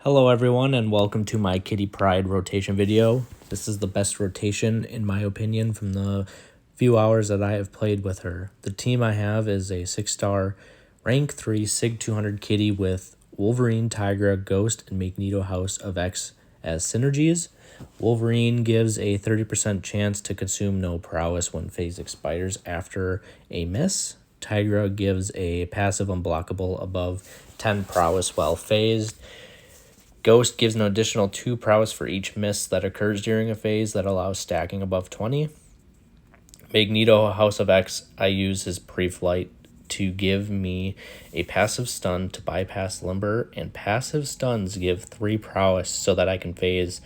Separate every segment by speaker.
Speaker 1: Hello everyone and welcome to my kitty Pryde rotation video. This is the best rotation in my opinion from the few hours that I have played with her. The team I have is a 6-star rank 3 Sig 200 kitty with Wolverine, Tigra, Ghost, and Magneto House of X as synergies. Wolverine gives a 30% chance to consume no prowess when phase expires after a miss. Tigra gives a passive unblockable above 10 prowess while phased. Ghost gives an additional 2 prowess for each miss that occurs during a phase that allows stacking above 20. Magneto House of X, I use his pre-flight to give me a passive stun to bypass Limber, and passive stuns give 3 prowess so that I can phase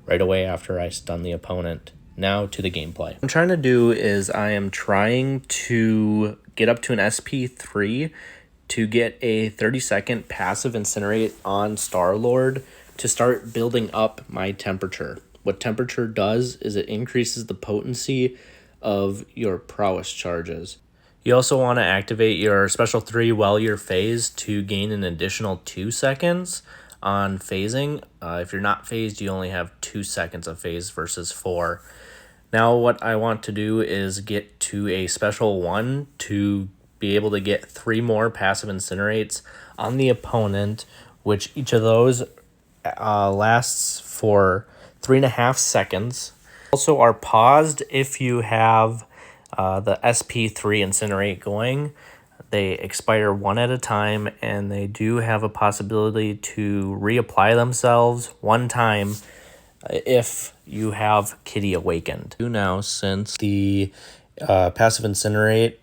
Speaker 1: right away after I stun the opponent. Now to the gameplay. What I'm trying to do is I am trying to get up to an SP3 to get a 30-second passive incinerate on Star-Lord to start building up my temperature. What temperature does is it increases the potency of your prowess charges. You also want to activate your special 3 while you're phased to gain an additional 2 seconds on phasing. If you're not phased, you only have 2 seconds of phase versus 4. Now what I want to do is get to a special 1 to be able to get 3 more passive incinerates on the opponent, which each of those lasts for 3.5 seconds. Also are paused if you have the SP3 incinerate going. They expire 1 at a time, and they do have a possibility to reapply themselves 1 time if you have Kitty awakened. Now, since the passive incinerate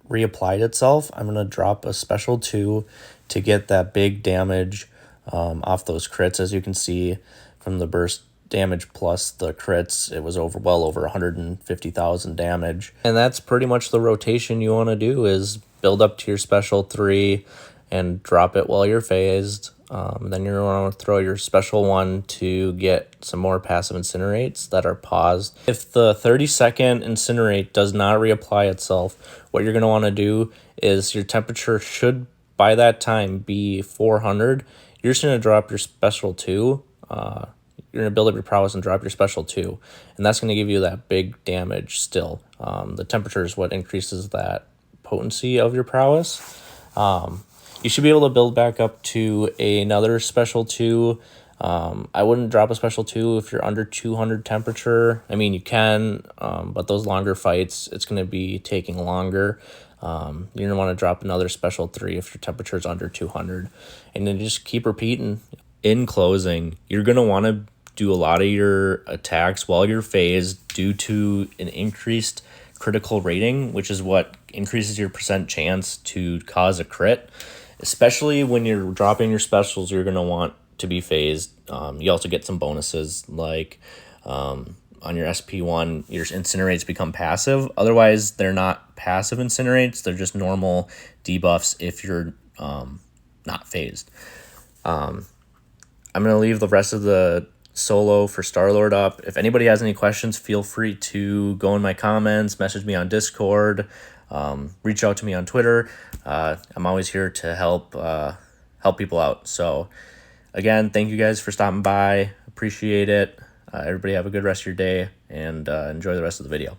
Speaker 1: reapplied itself, I'm going to drop a special 2 to get that big damage off those crits. As you can see from the burst damage plus the crits, it was well over 150,000 damage. And that's pretty much the rotation you want to do, is build up to your special 3 and drop it while you're phased. Then you're going to throw your special 1 to get some more passive incinerates that are paused. If the 30-second incinerate does not reapply itself, what you're going to want to do is your temperature should by that time be 400. You're just going to drop your special 2. You're going to build up your prowess and drop your special 2. And that's going to give you that big damage still. The temperature is what increases that potency of your prowess. You should be able to build back up to another special 2. I wouldn't drop a special 2 if you're under 200 temperature. I mean, you can, but those longer fights, it's going to be taking longer. You're going to want to drop another special 3 if your temperature is under 200. And then just keep repeating. In closing, you're going to want to do a lot of your attacks while you're phased due to an increased critical rating, which is what increases your percent chance to cause a crit. Especially when you're dropping your specials, you're going to want to be phased. You also get some bonuses, like on your SP1, your incinerates become passive. Otherwise, they're not passive incinerates. They're just normal debuffs if you're not phased. I'm going to leave the rest of the solo for Star-Lord up. If anybody has any questions, feel free to go in my comments, message me on Discord, reach out to me on Twitter. I'm always here to help people out. So again, thank you guys for stopping by. Appreciate it. Everybody have a good rest of your day, and enjoy the rest of the video.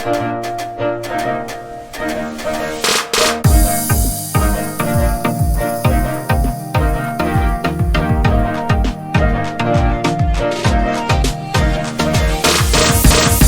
Speaker 1: Bye.